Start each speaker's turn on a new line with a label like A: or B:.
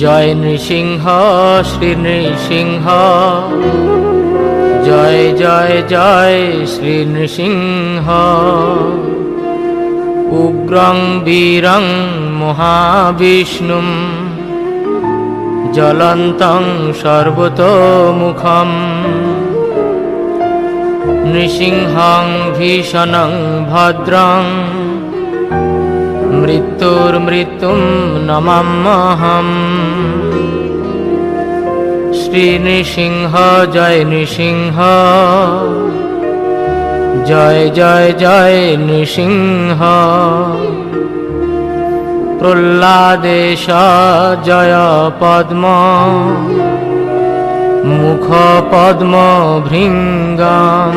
A: জয় নৃসিংহ শ্রী নৃসিংহ, জয় জয় জয় শ্রী নৃসিংহ। উগ্রং বীরং মহাবিষ্ণুম, জ্বলন্তং সর্বতোমুখম। নৃসিংহং ভীষণং ভদ্রং, মৃত্যুর্মৃত্যুম নমাম্যহম। শ্রী নৃসিংহ জয় নৃসিংহ, জয় জয় জয় নৃসিংহ। প্রহ্লাদেশ জয় পদ্ম, মুখ পদ্ম ভৃঙ্গম।